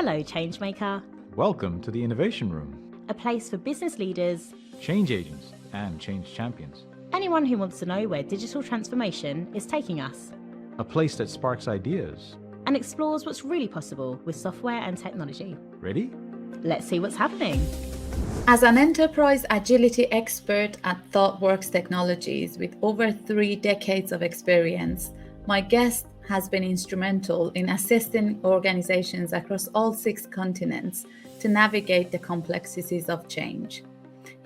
Hello, Changemaker, Welcome to the Innovation Room. a place for business leaders, Change agents and change champions. anyone who wants to know where digital transformation is taking us, A place that sparks ideas. and explores what's really possible with software and technology. Ready? Let's see what's happening. As an enterprise agility expert at ThoughtWorks Technologies with over 3 decades of experience, my guest has been instrumental in assisting organizations across all 6 continents to navigate the complexities of change.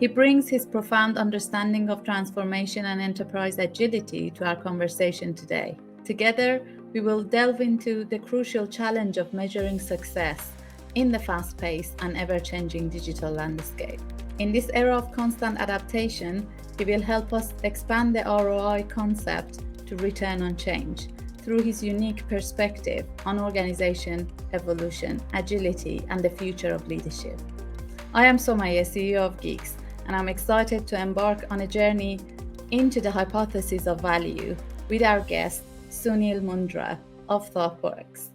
He brings his profound understanding of transformation and enterprise agility to our conversation today. Together, we will delve into the crucial challenge of measuring success in the fast-paced and ever-changing digital landscape. In this era of constant adaptation, he will help us expand the ROI concept to return on change through his unique perspective on organization, evolution, agility, and the future of leadership. I am Somayeh, CEO of Geeks, and I'm excited to embark on a journey into the hypothesis of value with our guest, Sunil Mundra of ThoughtWorks.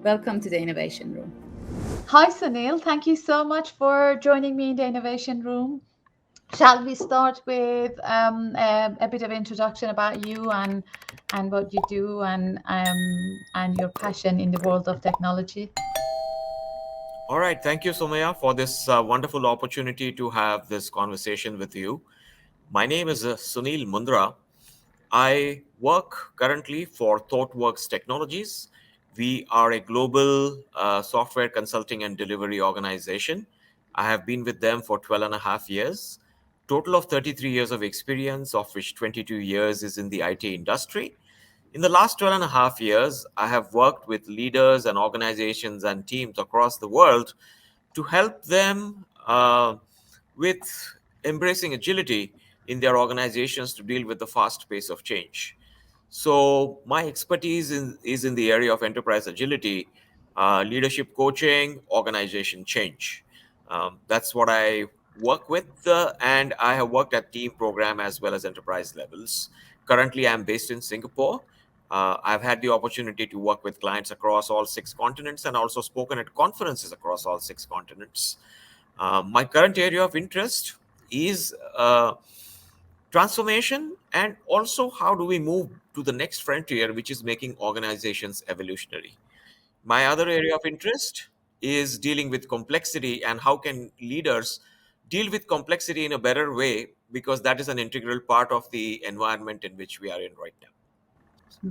Welcome to the Innovation Room. Hi, Sunil. Thank you so much for joining me in the Innovation Room. Shall we start with a bit of introduction about you and what you do and your passion in the world of technology? All right. Thank you, Somayah, for this wonderful opportunity to have this conversation with you. My name is Sunil Mundra. I work currently for ThoughtWorks Technologies. We are a global software consulting and delivery organization. I have been with them for 12 and a half years. Total of 33 years of experience, of which 22 years is in the IT industry. In the last 12 and a half years, I have worked with leaders and organizations and teams across the world to help them with embracing agility in their organizations to deal with the fast pace of change. So my expertise is in the area of enterprise agility, leadership coaching, organization change. That's what I work with, and I have worked at team, program, as well as enterprise levels. Currently, I'm based in Singapore. I've had the opportunity to work with clients across all 6 continents and also spoken at conferences across all 6 continents. My current area of interest is transformation, and also how do we move to the next frontier, which is making organizations evolutionary. My other area of interest is dealing with complexity and how can leaders deal with complexity in a better way, because that is an integral part of the environment in which we are in right now.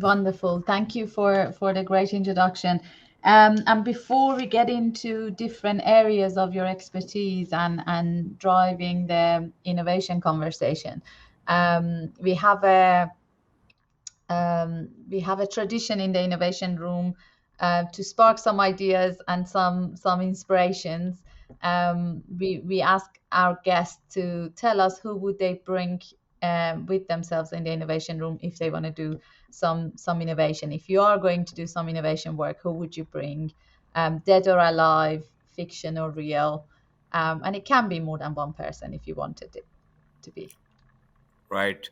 Wonderful. Thank you for the great introduction. And before we get into different areas of your expertise and driving the innovation conversation, we have a tradition in the Innovation Room to spark some ideas and some inspirations. We ask our guests to tell us who would they bring with themselves in the Innovation Room if they want to do some innovation. If you are going to do some innovation work, who would you bring? Dead or alive, fiction or real? And it can be more than one person if you wanted it to be. Right.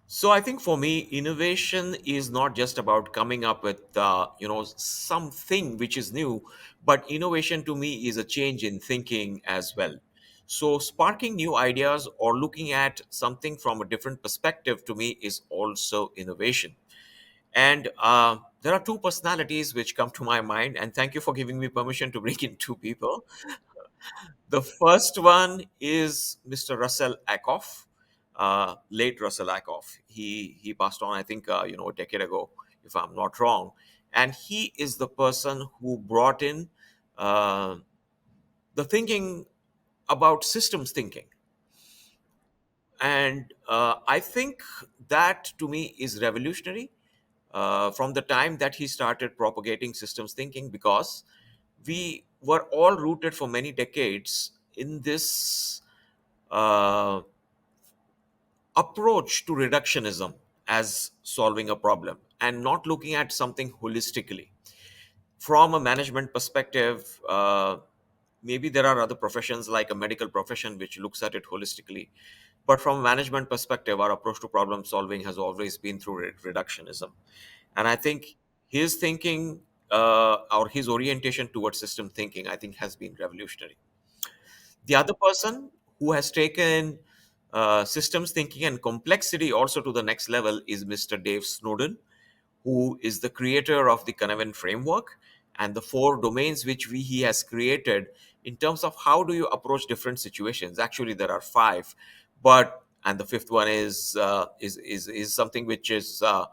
So I think for me, innovation is not just about coming up with something which is new, but innovation to me is a change in thinking as well. So sparking new ideas or looking at something from a different perspective to me is also innovation. And there are 2 personalities which come to my mind, and thank you for giving me permission to bring in 2 people. The first one is Mr. Russell Ackoff, late Russell Ackoff. He passed on, I think, a decade ago, if I'm not wrong. And he is the person who brought in the thinking about systems thinking. And I think that to me is revolutionary from the time that he started propagating systems thinking, because we were all rooted for many decades in this approach to reductionism as solving a problem and not looking at something holistically. From a management perspective, maybe there are other professions like a medical profession which looks at it holistically. But from a management perspective, our approach to problem solving has always been through reductionism. And I think his thinking or his orientation towards system thinking, I think, has been revolutionary. The other person who has taken systems thinking and complexity also to the next level is Mr. Dave Snowden, who is the creator of the Canavan framework and the four domains which he has created in terms of how do you approach different situations. Actually, there are five, but and the fifth one is something which is a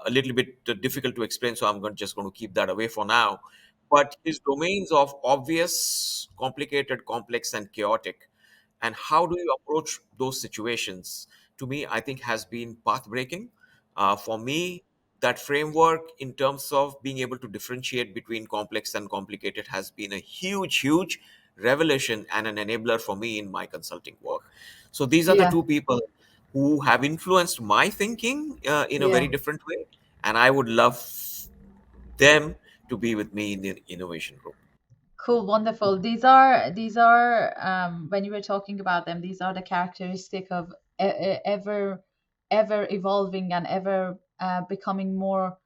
little bit difficult to explain. So I'm just going to keep that away for now. But his domains of obvious, complicated, complex, and chaotic, and how do you approach those situations, to me, I think has been path breaking. For me, that framework in terms of being able to differentiate between complex and complicated has been a huge revelation and an enabler for me in my consulting work. So these are the Yeah, two people who have influenced my thinking in a yeah. very different way, and I would love them to be with me in the innovation group. Cool, wonderful. These are when you were talking about them, these are the characteristic of ever evolving and ever becoming more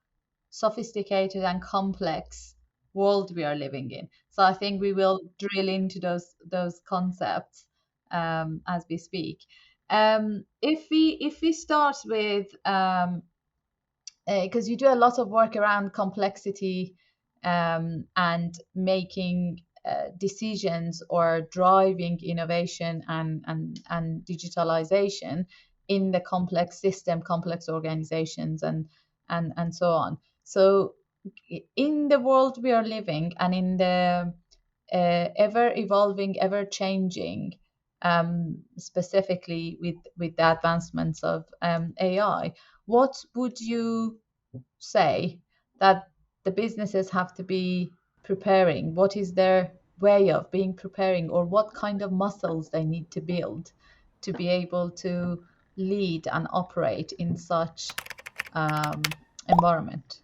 sophisticated and complex world we are living in. So I think we will drill into those concepts as we speak. If we start with because you do a lot of work around complexity and making decisions or driving innovation and digitalization in the complex system, complex organizations, and so on. So, in the world we are living and in the ever evolving, ever changing, specifically with the advancements of AI, what would you say that the businesses have to be preparing? What is their way of being preparing, or what kind of muscles they need to build to be able to lead and operate in such environment?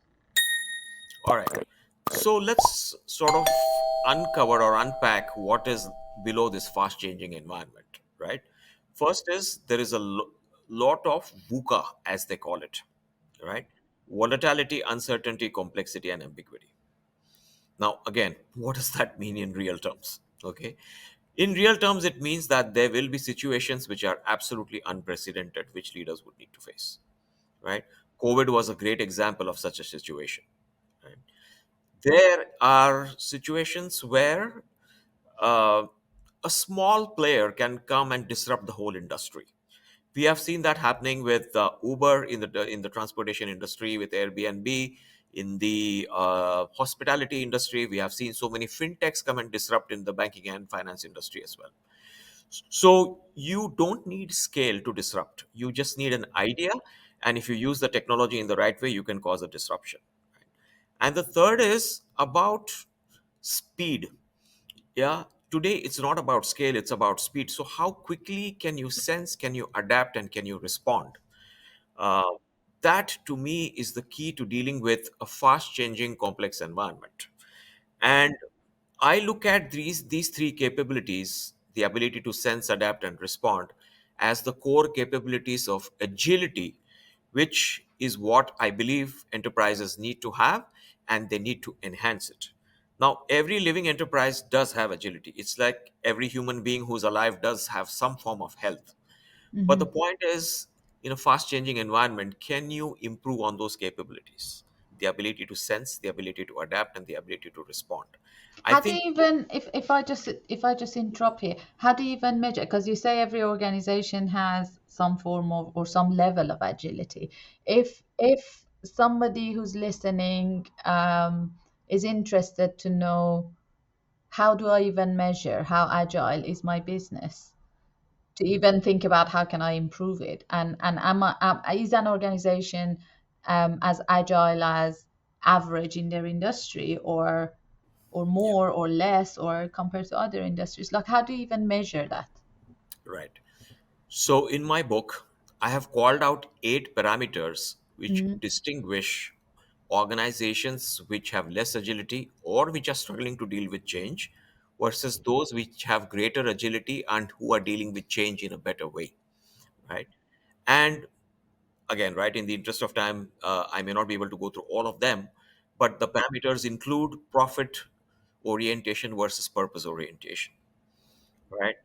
All right. So let's sort of uncover or unpack what is below this fast changing environment, right? First is there is a lot of VUCA, as they call it, right? Volatility, uncertainty, complexity, and ambiguity. Now, again, what does that mean in real terms? Okay. In real terms, it means that there will be situations which are absolutely unprecedented, which leaders would need to face, right? COVID was a great example of such a situation, right? There are situations where uh, a small player can come and disrupt the whole industry. We have seen that happening with Uber in the transportation industry, with Airbnb in the hospitality industry. We have seen so many fintechs come and disrupt in the banking and finance industry as well. So you don't need scale to disrupt. You just need an idea, and if you use the technology in the right way, you can cause a disruption. And the third is about speed. Yeah, today it's not about scale, it's about speed. So how quickly can you sense, can you adapt, and can you respond? uh, that to me is the key to dealing with a fast changing complex environment. And I look at these three capabilities, the ability to sense, adapt, and respond, as the core capabilities of agility, which is what I believe enterprises need to have, and they need to enhance it. Now, every living enterprise does have agility. It's like every human being who's alive does have some form of health. But the Mhm. point is, in a fast changing environment, can you improve on those capabilities? The ability to sense, the ability to adapt, and the ability to respond. I How do think, you even, if I just interrupt here, how do you even measure? Because you say every organization has some form of or some level of agility. If somebody who's listening is interested to know, how do I even measure how agile is my business? To even think about how can I improve it, and is an organization as agile as average in their industry, or yeah, more or less, or compared to other industries? Like, how do you even measure that? right. So, in my book, I have called out 8 parameters which Mhm. distinguish organizations which have less agility or which are struggling to deal with change versus those which have greater agility and who are dealing with change in a better way, right? And again, right, in the interest of time, I may not be able to go through all of them, but the parameters include profit orientation versus purpose orientation, right?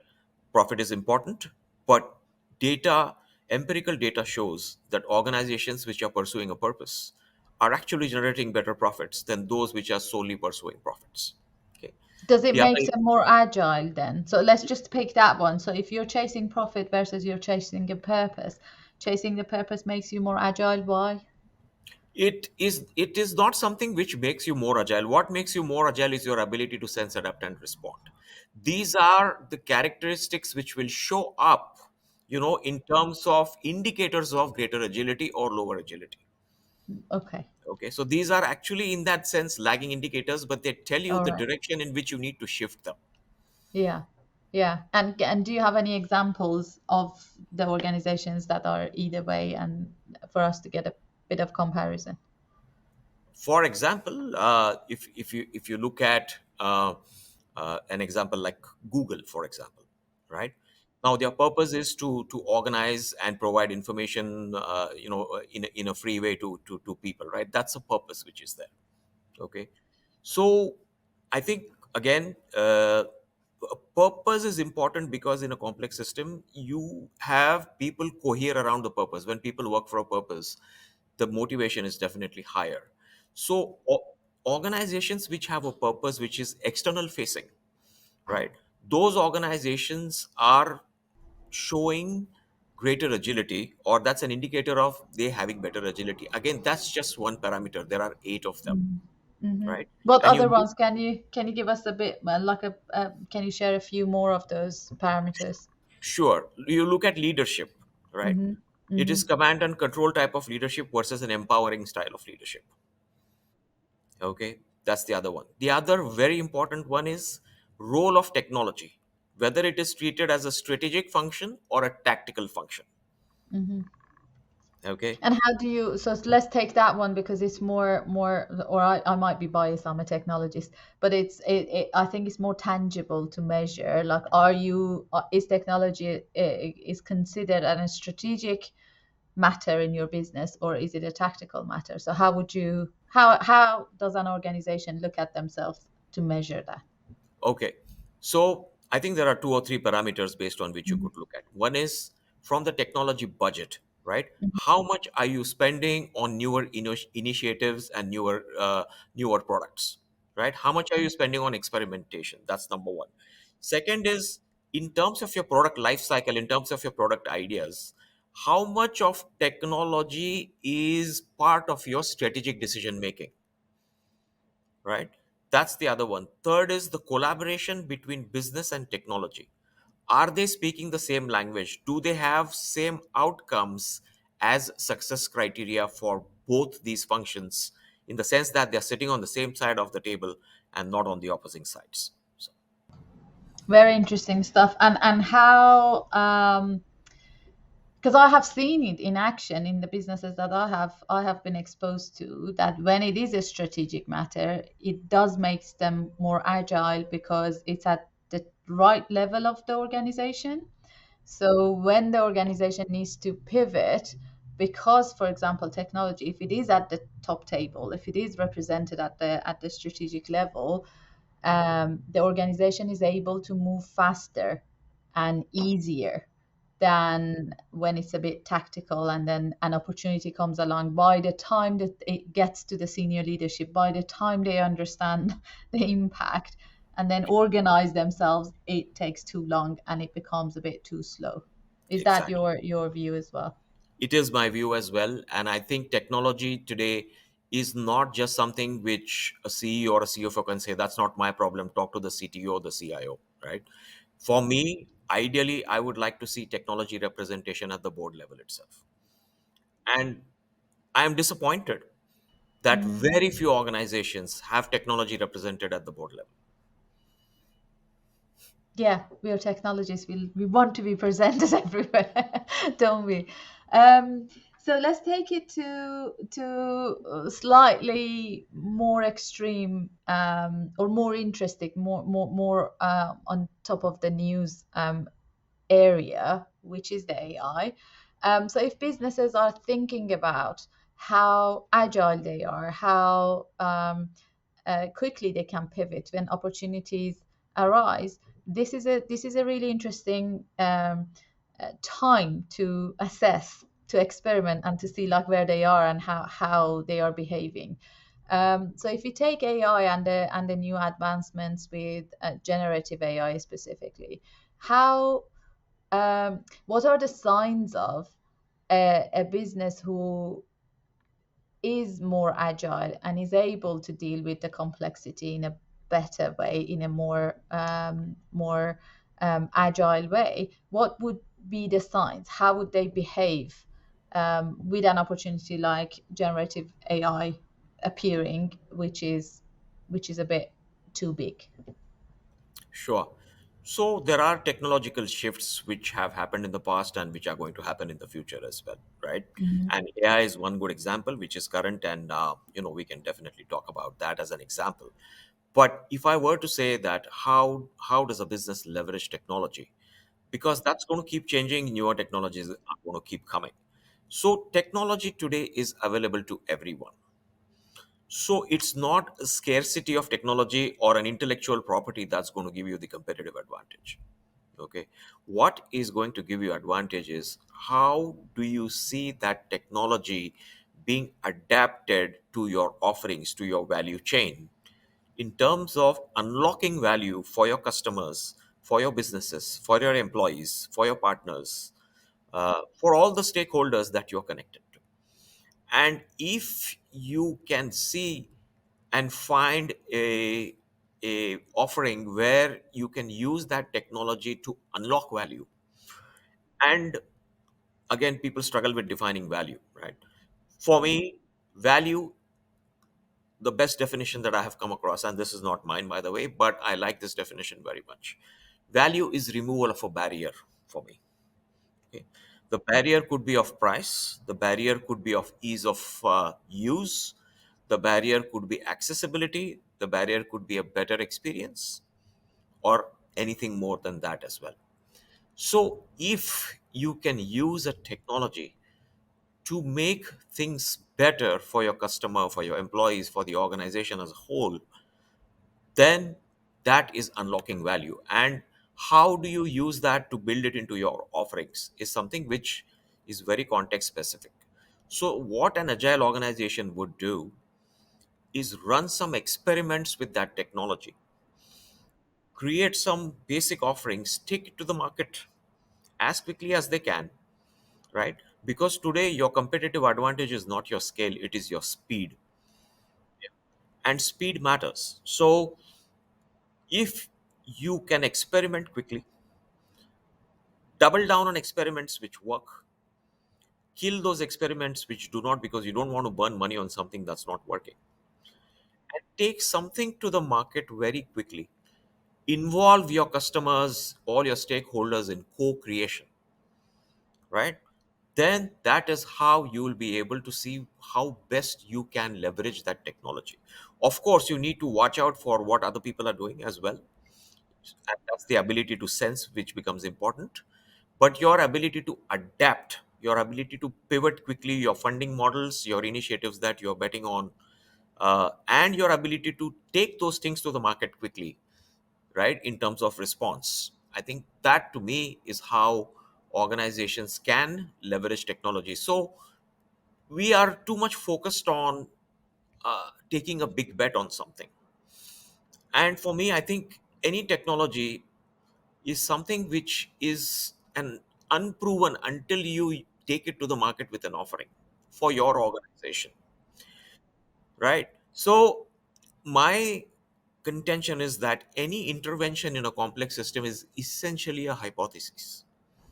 Profit is important, but data, empirical data shows that organizations which are pursuing a purpose are actually generating better profits than those which are solely pursuing profits. Okay. Does it The make other, them more agile then? So let's just pick that one. So if you're chasing profit versus you're chasing a purpose, chasing the purpose makes you more agile. Why? it is not something which makes you more agile. What makes you more agile is your ability to sense, adapt, and respond. These are the characteristics which will show up, in terms of indicators of greater agility or lower agility. Okay. Okay, so these are actually in that sense lagging indicators, but they tell you All the right. direction in which you need to shift them. Yeah. Yeah. And do you have any examples of the organizations that are either way and for us to get a bit of comparison? For example, if you look at an example like Google, for example, right? Now their purpose is to organize and provide information, in a free way to people, right? That's a purpose which is there. Okay, so I think again, a purpose is important because in a complex system you have people cohere around the purpose. When people work for a purpose, the motivation is definitely higher. So organizations which have a purpose which is external facing, right, those organizations are showing greater agility, or that's an indicator of they having better agility. Again, that's just one parameter, there are 8 of them, Mm-hmm. right? What And you other look, ones can you give us a bit like a can you share a few more of those parameters? sure, you look at leadership, right? Mm-hmm. It Mm-hmm. is command and control type of leadership versus an empowering style of leadership. Okay, that's the other one. The other very important one is role of technology, whether it is treated as a strategic function or a tactical function. Mm-hmm. Okay, And how do you, so let's take that one because it's more, or I might be biased, I'm a technologist, but I think it's more tangible to measure. Like, is technology is considered a strategic matter in your business or is it a tactical matter? So how does an organization look at themselves to measure that? okay. So I think there are 2 or 3 parameters based on which you Mhm. could look at. One is from the technology budget, right? How much are you spending on newer initiatives and newer products, right? How much are you spending on experimentation? That's number one. Second is in terms of your product life cycle, in terms of your product ideas, how much of technology is part of your strategic decision making, right? That's the other one. Third is the collaboration between business and technology. Are they speaking the same language? Do they have same outcomes as success criteria for both these functions, in the sense that they're sitting on the same side of the table and not on the opposing sides? So, Very interesting stuff. And how because I have seen it in action in the businesses that I have been exposed to, that when it is a strategic matter, it does makes them more agile because it's at the right level of the organization. So when the organization needs to pivot, because for example, technology, if it is at the top table, if it is represented at the strategic level, the organization is able to move faster and easier than when it's a bit tactical and then an opportunity comes along. By the time that it gets to the senior leadership, by the time they understand the impact and then organize themselves, it takes too long and it becomes a bit too slow. Is that exactly. your view as well? It is my view as well. And I think technology today is not just something which a CEO or a CFO can say, that's not my problem, talk to the CTO or the CIO, right? For me, ideally, I would like to see technology representation at the board level itself. And I am disappointed that Mhm. very few organizations have technology represented at the board level. Yeah, we are technologists. We want to be presented everywhere, don't we? Um, so let's take it to slightly more extreme or more interesting, more on top of the news area, which is the AI. So if businesses are thinking about how agile they are, how quickly they can pivot when opportunities arise. This is a really interesting time to assess, to experiment, and to see like where they are and how they are behaving. So if you take AI and the new advancements with generative AI specifically, how what are the signs of a business who is more agile and is able to deal with the complexity in a better way, in a more agile way? What would be the signs? How would they behave with an opportunity like generative AI appearing, which is a bit too big? Sure. So there are technological shifts which have happened in the past and which are going to happen in the future as well, right? Mhm. And AI is one good example, which is current, and we can definitely talk about that as an example. But if I were to say that, how does a business leverage technology? Because that's going to keep changing, newer technologies are going to keep coming. So technology today is available to everyone. So it's not a scarcity of technology or an intellectual property that's going to give you the competitive advantage. Okay. What is going to give you advantage is how do you see that technology being adapted to your offerings, to your value chain, in terms of unlocking value for your customers, for your businesses, for your employees, for your partners, for all the stakeholders that you're connected to. And if you can see and find a offering where you can use that technology to unlock value, and again, people struggle with defining value, right? For me, value, the best definition that I have come across, and this is not mine, by the way, but I like this definition very much. Value is removal of a barrier for me. Okay. The barrier could be of price, the barrier could be of ease of use, the barrier could be accessibility, the barrier could be a better experience, or anything more than that as well. So, if you can use a technology to make things better for your customer, for your employees, for the organization as a whole, then that is unlocking value. And how do you use that to build it into your offerings is something which is very context specific. So what an agile organization would do is run some experiments with that technology, create some basic offerings, take it to the market as quickly as they can, right? Because today your competitive advantage is not your scale, it is your speed. And speed matters. So if you can experiment quickly, double down on experiments which work, kill those experiments which do not, because you don't want to burn money on something that's not working, and take something to the market very quickly, involve your customers, all your stakeholders in co-creation, right? Then that is how you will be able to see how best you can leverage that technology. Of course, you need to watch out for what other people are doing as well, and that's the ability to sense which becomes important. But your ability to adapt, your ability to pivot quickly, your funding models, your initiatives that you're betting on, and your ability to take those things to the market quickly, right, in terms of response, I think that to me is how organizations can leverage technology. So we are too much focused on taking a big bet on something. And for me, I think any technology is something which is an unproven until you take it to the market with an offering for your organization, right? So my contention is that any intervention in a complex system is essentially a hypothesis.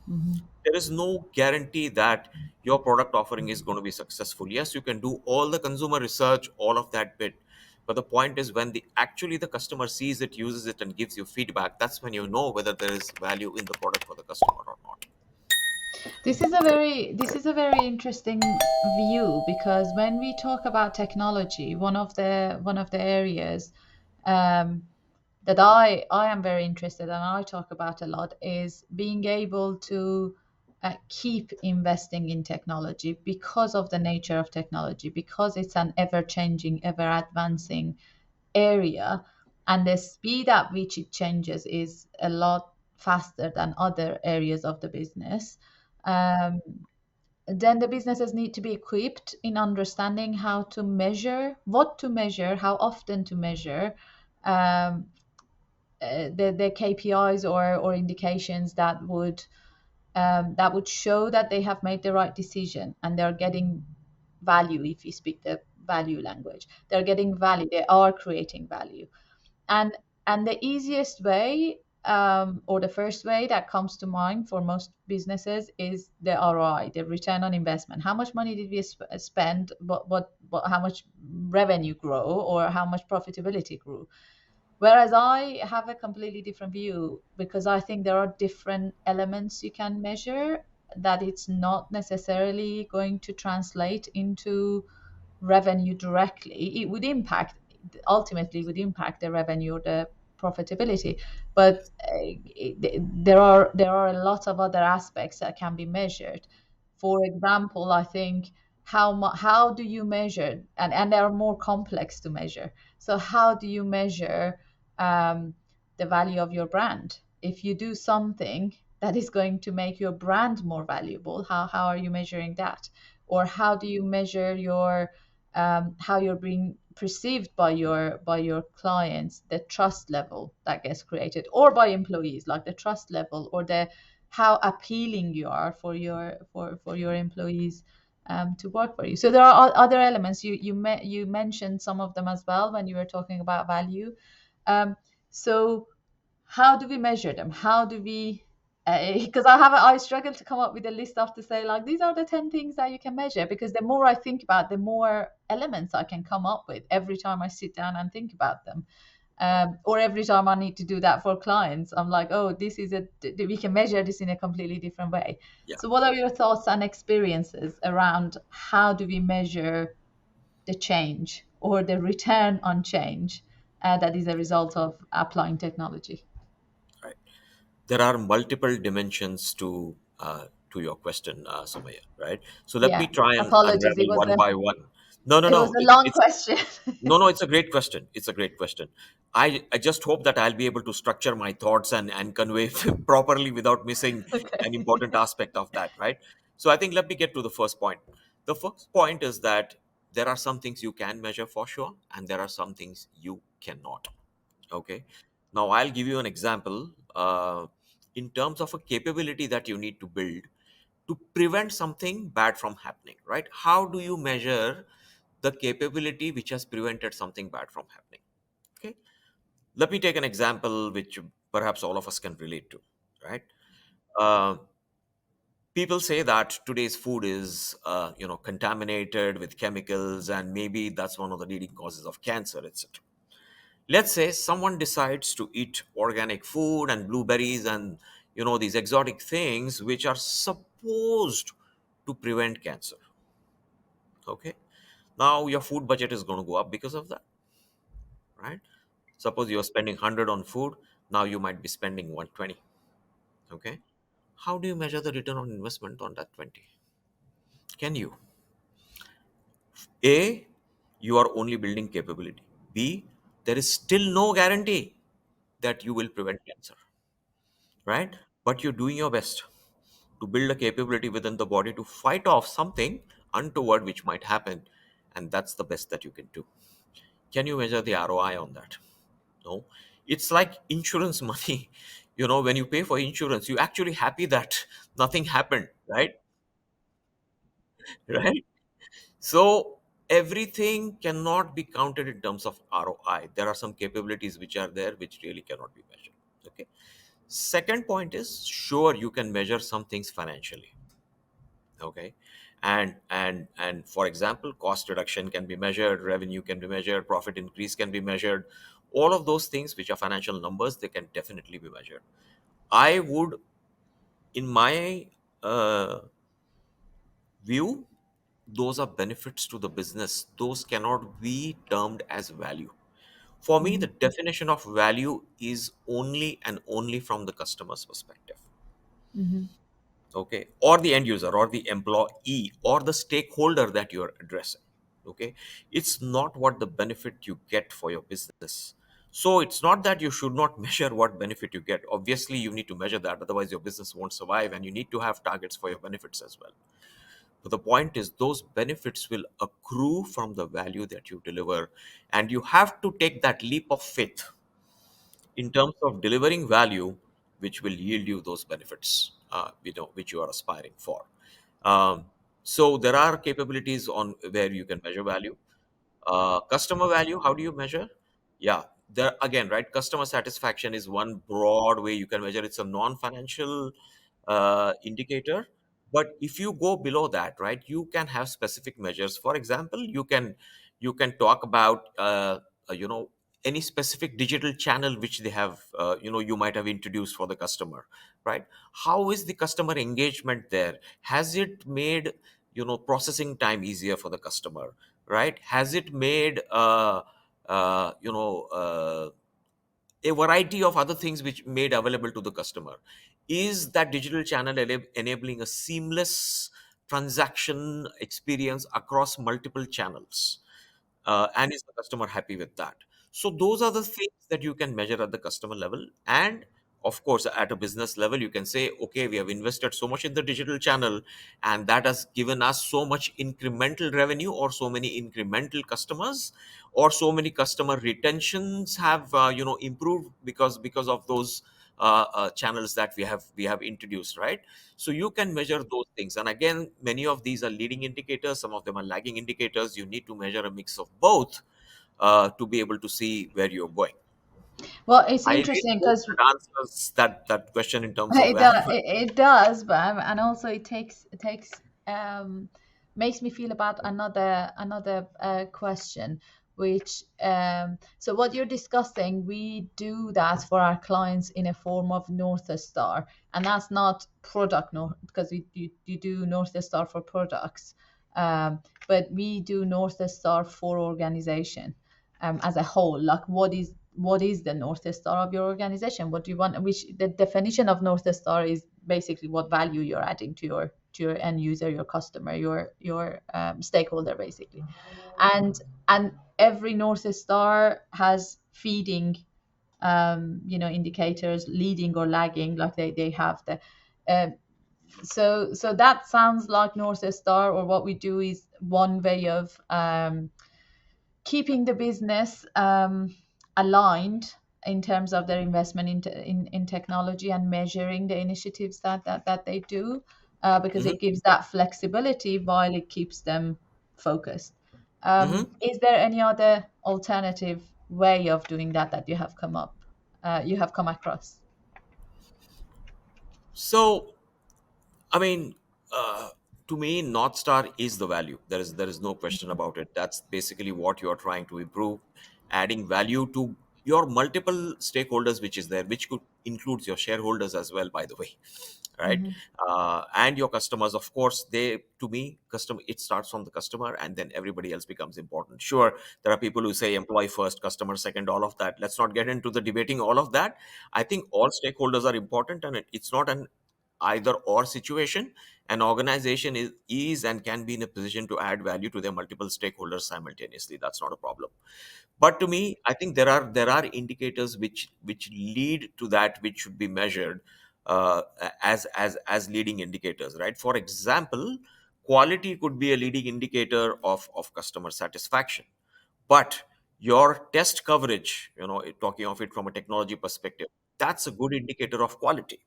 Mhm. There is no guarantee that your product offering is going to be successful. Yes, you can do all the consumer research, all of that bit, but the point is when the customer sees it, uses it, and gives you feedback, that's when you know whether there is value in the product for the customer or not. This is a very interesting view, because when we talk about technology, one of the areas um, that I am very interested and I talk about a lot is being able to keep investing in technology because of the nature of technology, because it's an ever changing, ever advancing area, and the speed at which it changes is a lot faster than other areas of the business. Um, then the businesses need to be equipped in understanding how to measure, what to measure, how often to measure, um, the KPIs or indications that would show that they have made the right decision and they're getting value. If you speak the value language, they're getting value, they are creating value. And the easiest way, or the first way that comes to mind for most businesses, is the ROI, the return on investment. How much money did we spend, but how much revenue grow, or how much profitability grew? Whereas I have a completely different view, because I think there are different elements you can measure, that it's not necessarily going to translate into revenue directly. It would impact, ultimately would impact the revenue or the profitability, but there are a lot of other aspects that can be measured. For example, I think how do you measure, and they are more complex to measure. So how do you measure the value of your brand? If you do something that is going to make your brand more valuable, how are you measuring that? Or how do you measure your how you're being perceived by your clients, the trust level that gets created, or by employees, like the trust level, or the how appealing you are for your employees to work for you. So there are other elements. You mentioned some of them as well when you were talking about value. So how do we measure them? How do we, because I struggle to come up with a list of to say, like, these are the 10 things that you can measure, because the more I think about, the more elements I can come up with every time I sit down and think about them. Or every time I need to do that for clients, I'm like, oh, this is we can measure this in a completely different way. Yeah. So what are your thoughts and experiences around how do we measure the change or the return on change that is a result of applying technology? Right. There are multiple dimensions to your question, Somayeh, right? So let Yeah. me try and Apologies. unravel one by one. No, no, It was no. a It's long it's question. no, no. It's a great question. It's a great question. I just hope that I'll be able to structure my thoughts and convey properly without missing an Okay. important aspect of that, right? So I think let me get to the first point. The first point is that there are some things you can measure for sure, and there are some things you cannot. Okay. Now I'll give you an example. In terms of a capability that you need to build to prevent something bad from happening, right? How do you measure the capability which has prevented something bad from happening? Okay. Let me take an example which perhaps all of us can relate to, right? Uh, People say that today's food is, contaminated with chemicals, and maybe that's one of the leading causes of cancer, etc. Let's say someone decides to eat organic food and blueberries and these exotic things which are supposed to prevent cancer. Okay. Now your food budget is going to go up because of that, right? Suppose you're spending 100 on food, now you might be spending 120. Okay. How do you measure the return on investment on that 20? Can you? A, you are only building capability. B, there is still no guarantee that you will prevent cancer, right? But you're doing your best to build a capability within the body to fight off something untoward which might happen. And that's the best that you can do. Can you measure the ROI on that? No. It's like insurance money. When you pay for insurance, you're actually happy that nothing happened, right? Right? So everything cannot be counted in terms of ROI. There are some capabilities which are there which really cannot be measured. Okay. Second point is, sure, you can measure some things financially. Okay. And for example, cost reduction can be measured, revenue can be measured, profit increase can be measured. All of those things which are financial numbers, they can definitely be measured. I would, in my view, those are benefits to the business. Those cannot be termed as value. For me, the Mhm. definition of value is only and only from the customer's perspective. Mhm. okay, or the end user or the employee or the stakeholder that you're addressing. Okay, it's not what the benefit you get for your business. So it's not that you should not measure what benefit you get. Obviously you need to measure that, otherwise your business won't survive, and you need to have targets for your benefits as well. But the point is, those benefits will accrue from the value that you deliver, and you have to take that leap of faith in terms of delivering value, which will yield you those benefits, which you are aspiring for. Um, so there are capabilities on where you can measure value. Customer value, how do you measure? Yeah, there again, right? Customer satisfaction is one broad way you can measure. It's a non-financial indicator. But if you go below that, right, you can have specific measures. For example, you can talk about you know any specific digital channel which they have, you might have introduced for the customer, right? How is the customer engagement there? Has it made processing time easier for the customer, right? Has it made uh, you know uh, a variety of other things which made available to the customer? Is that digital channel enabling a seamless transaction experience across multiple channels? And is the customer happy with that? So those are the things that you can measure at the customer level. And of course, at a business level, you can say, okay, we have invested so much in the digital channel, and that has given us so much incremental revenue, or so many incremental customers, or so many customer retentions have improved because of those channels that we have introduced, right? So you can measure those things. And again, many of these are leading indicators, some of them are lagging indicators. You need to measure a mix of both to be able to see where you're going. Well, it's I really interesting hope because that answers that question in terms of it value. does, it does, but and also it takes um makes me feel about another question, which so what you're discussing, we do that for our clients in a form of North Star, and that's not product, no, because you do North Star for products, but we do North Star for organization, as a whole. Like, what is the North Star of your organization? What do you want? Which the definition of North Star is basically what value you're adding to your end user, your customer, your stakeholder, basically. And every North Star has feeding, indicators, leading or lagging, like they have the. Um, so that sounds like North Star, or what we do is one way of keeping the business aligned in terms of their investment in technology, and measuring the initiatives that they do, because Hmm. it gives that flexibility while it keeps them focused. Hmm. Is there any other alternative way of doing that you have come across? So, I mean, uh, to me, North Star is the value. There is no question about it. That's basically what you are trying to improve, adding value to your multiple stakeholders, which is there, which could includes your shareholders as well, by the way, right? Hmm. And your customers, of course. To me, customer, it starts from the customer, and then everybody else becomes important. Sure, there are people who say employee first, customer second, all of that. Let's not get into the debating all of that. I think all stakeholders are important, and it's not an either or situation. An organization is and can be in a position to add value to their multiple stakeholders simultaneously. That's not a problem. But to me, I think there are indicators which lead to that, which should be measured as leading indicators, right? For example, quality could be a leading indicator of customer satisfaction. But your test coverage, talking of it from a technology perspective, that's a good indicator of quality,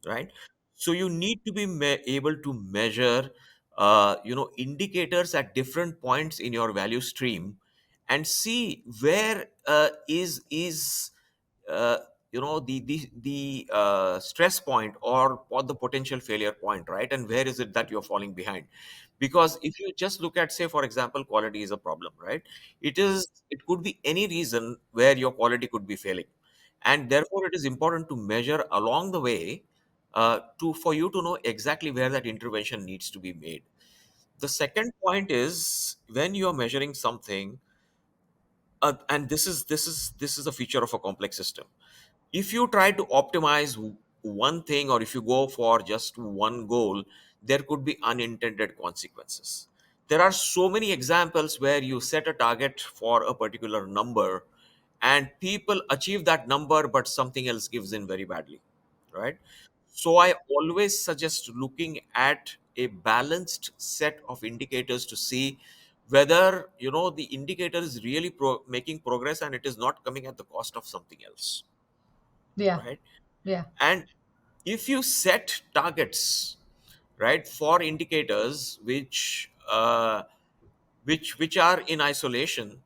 right? So you need to be able to measure indicators at different points in your value stream, and see where is uh, the stress point, or what the potential failure point, right? And where is it that you're falling behind? Because if you just look at, say, for example, quality is a problem, right? It could be any reason where your quality could be failing, and therefore it is important to measure along the way, to for you to know exactly where that intervention needs to be made. The second point is, when you are measuring something, and this is a feature of a complex system. If you try to optimize one thing, or if you go for just one goal, there could be unintended consequences. There are so many examples where you set a target for a particular number and people achieve that number, but something else gives in very badly, right? So I always suggest looking at a balanced set of indicators to see whether the indicator is really making progress and it is not coming at the cost of something else, Yeah. right? Yeah. And if you set targets, right, for indicators which are in isolation,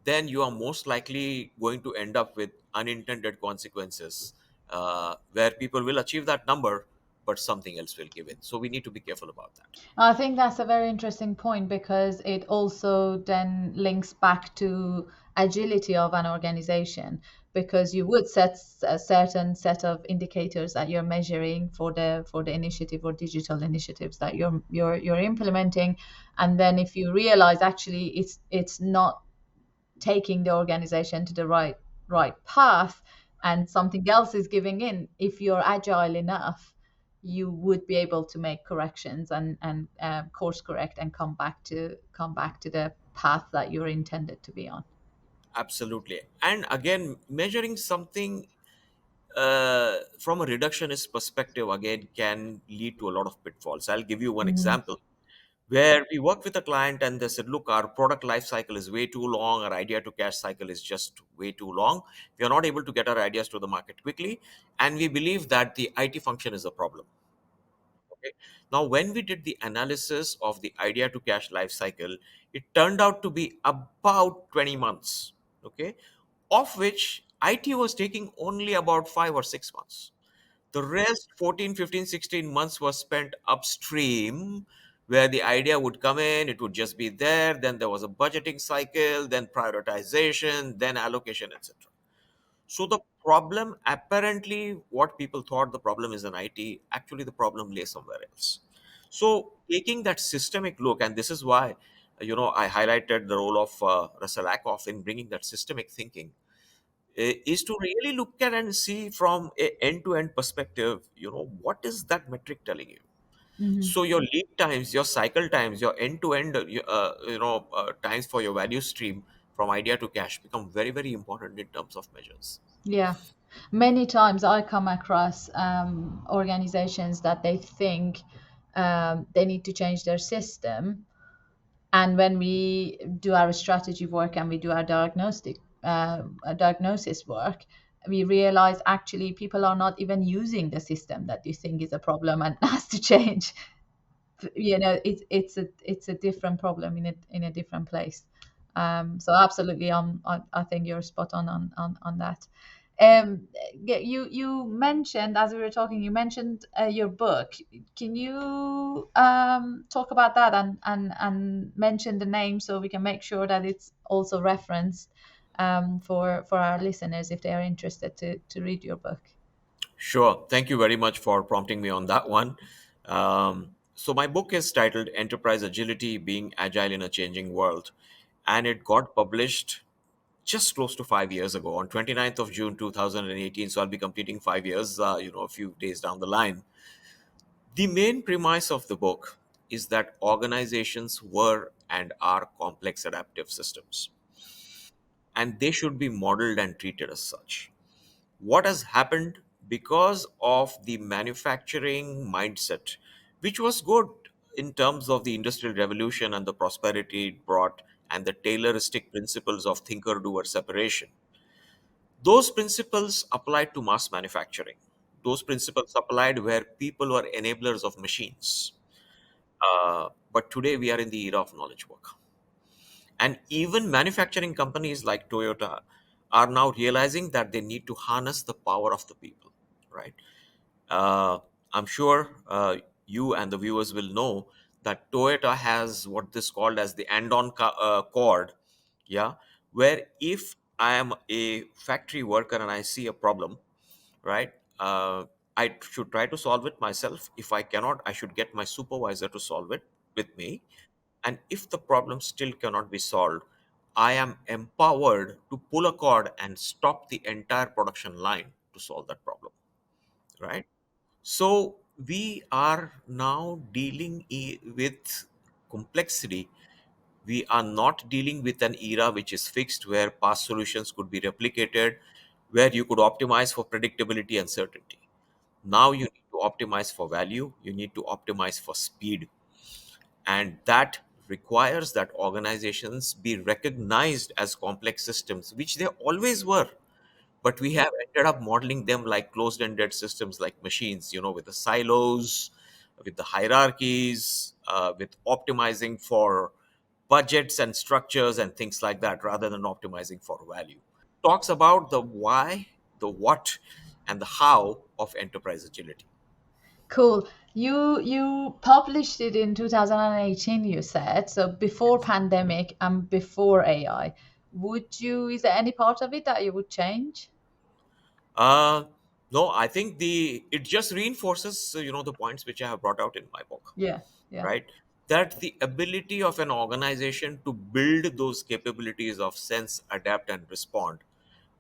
then you are most likely going to end up with unintended consequences, where people will achieve that number but something else will give in. So we need to be careful about that. I think that's a very interesting point because it also then links back to agility of an organization, because you would set a certain set of indicators that you're measuring for the initiative or digital initiatives that you're implementing, and then if you realize actually it's not taking the organization to the right path and something else is giving in, if you're agile enough, you would be able to make corrections and course correct and come back to the path that you're intended to be on. Absolutely. And again, measuring something from a reductionist perspective again can lead to a lot of pitfalls. I'll give you one Mhm. example where we worked with a client and they said, look, our product life cycle is way too long, our idea to cash cycle is just way too long, we are not able to get our ideas to the market quickly, and we believe that the IT function is a problem. Okay. Now when we did the analysis of the idea to cash life cycle, it turned out to be about 20 months, okay, of which IT was taking only about 5 or 6 months. The rest, 14, 15, 16 months, was spent upstream, where the idea would come in, it would just be there. Then there was a budgeting cycle, then prioritization, then allocation, etc. So the problem, apparently, what people thought the problem is in IT, actually the problem lay somewhere else. So taking that systemic look, and this is why, I highlighted the role of Russell Ackoff in bringing that systemic thinking, is to really look at and see from a end-to-end perspective, what is that metric telling you? Mhm. So your lead times, your cycle times, your end-to-end times for your value stream from idea to cash become very, very important in terms of measures. Yeah. Many times I come across organizations that they think they need to change their system, and when we do our strategy work and we do our diagnosis work, we realize actually people are not even using the system that you think is a problem and has to change. It's a different problem in a different place. So absolutely, I think you're spot on that. You mentioned, as we were talking, you mentioned your book. Can you talk about that and mention the name so we can make sure that it's also referenced for our listeners if they are interested to read your book? Sure. Thank you very much for prompting me on that one. So my book is titled Enterprise Agility: Being Agile in a Changing World, and it got published just close to 5 years ago on 29th of June 2018. So I'll be completing 5 years, a few days down the line. The main premise of the book is that organizations were and are complex adaptive systems, and they should be modeled and treated as such. What has happened because of the manufacturing mindset, which was good in terms of the industrial revolution and the prosperity it brought, and the Tayloristic principles of thinker doer separation, those principles applied to mass manufacturing. Those principles applied where people were enablers of machines. But today we are in the era of knowledge work. And even manufacturing companies like Toyota are now realizing that they need to harness the power of the people, right? Uh, I'm sure you and the viewers will know that Toyota has what is called as the and-on cord, yeah, where if I am a factory worker and I see a problem, right, I should try to solve it myself. If I cannot, I should get my supervisor to solve it with me. And if the problem still cannot be solved, I am empowered to pull a cord and stop the entire production line to solve that problem, right? So we are now dealing with complexity. We are not dealing with an era which is fixed, where past solutions could be replicated, where you could optimize for predictability and certainty. Now you need to optimize for value, you need to optimize for speed. And that requires that organizations be recognized as complex systems, which they always were. But we have ended up modeling them like closed-ended systems, like machines, with the silos, with the hierarchies, with optimizing for budgets and structures and things like that, rather than optimizing for value. Talks about the why, the what, and the how of enterprise agility. Cool. You published it in 2018, you said, so before pandemic and before AI. Is there any part of it that you would change? Uh, no, I think it just reinforces the points which I have brought out in my book, Yeah, yeah. right? That the ability of an organization to build those capabilities of sense, adapt, and respond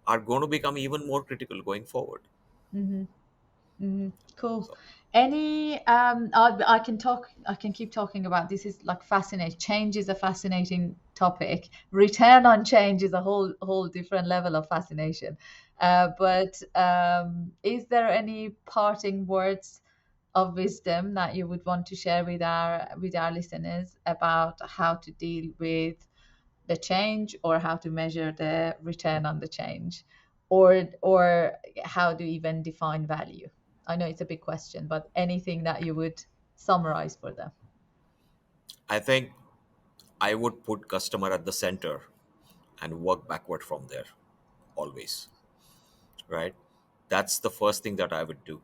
are going to become even more critical going forward. Mm-hmm. Mm-hmm. Cool. So, I can keep talking about this. Is like fascinating. Change is a fascinating topic. Return on change is a whole different level of fascination. But is there any parting words of wisdom that you would want to share with our listeners about how to deal with the change, or how to measure the return on the change, or how to even define value? I know it's a big question, but anything that you would summarize for them? I think I would put customer at the center and work backward from there, always, right? That's the first thing that I would do.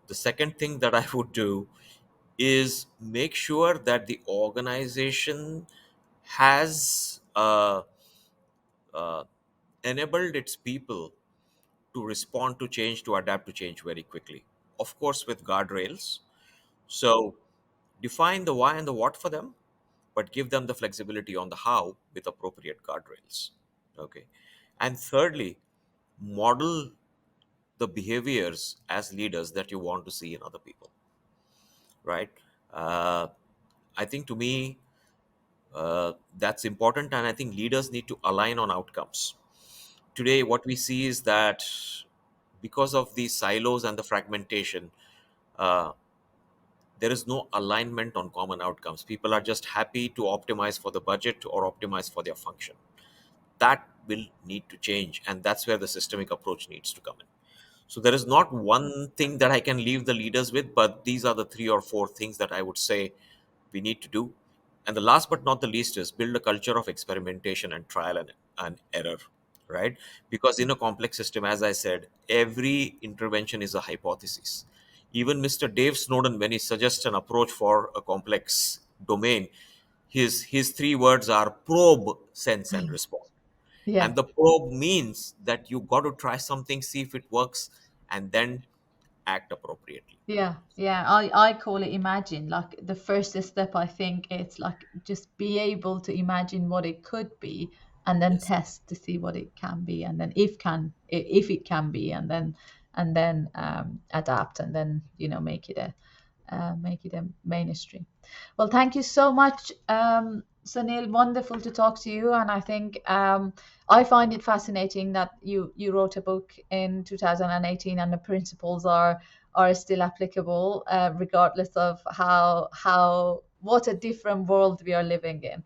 The second thing that I would do is make sure that the organization has uh, enabled its people to respond to change, to adapt to change very quickly. Of course, with guardrails. So define the why and the what for them, but give them the flexibility on the how with appropriate guardrails. Okay. And thirdly, model the behaviors as leaders that you want to see in other people, right? Uh, I think, to me, that's important. And I think leaders need to align on outcomes. Today, what we see is that because of the silos and the fragmentation, uh, there is no alignment on common outcomes. People are just happy to optimize for the budget or optimize for their function. That will need to change. And that's where the systemic approach needs to come in. So there is not one thing that I can leave the leaders with, but these are the 3 or 4 things that I would say we need to do. And the last but not the least is build a culture of experimentation and trial and error, right? Because in a complex system, as I said, every intervention is a hypothesis. Even Mr. Dave Snowden, when he suggests an approach for a complex domain, his 3 words are probe, sense, and respond. Yeah. And the probe means that you got to try something, see if it works, and then act appropriately. Yeah. I call it imagine. Like the first step, I think it's like just be able to imagine what it could be, and then Yes. test to see what it can be, and then if it can be, and then adapt, and then make it a mainstream. Well, thank you so much, Sunil. Wonderful to talk to you. And I think I find it fascinating that you wrote a book in 2018, and the principles are still applicable, regardless of what a different world we are living in.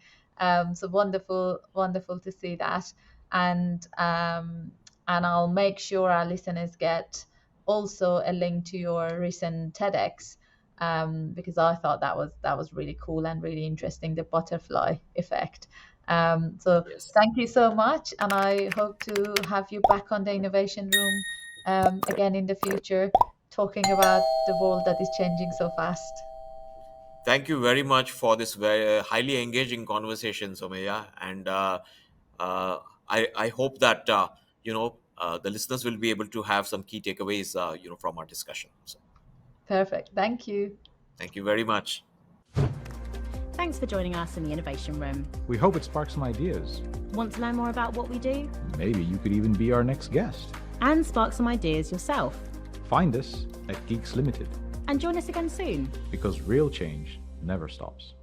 So wonderful to see that. And I'll make sure our listeners get also a link to your recent TEDx, because I thought that was really cool and really interesting, the butterfly effect. So Yes. thank you so much, and I hope to have you back on the Innovation Room again in the future, talking about the world that is changing so fast. Thank you very much for this very highly engaging conversation, Somayah. And uh, I hope that the listeners will be able to have some key takeaways from our discussion. So Perfect. Thank you. thank you very much. Thanks for joining us in the Innovation Room. We hope it sparks some ideas. Want to learn more about what we do? Maybe you could even be our next guest. And spark some ideas yourself. Find us at Geeks Limited. And join us again soon. because real change never stops.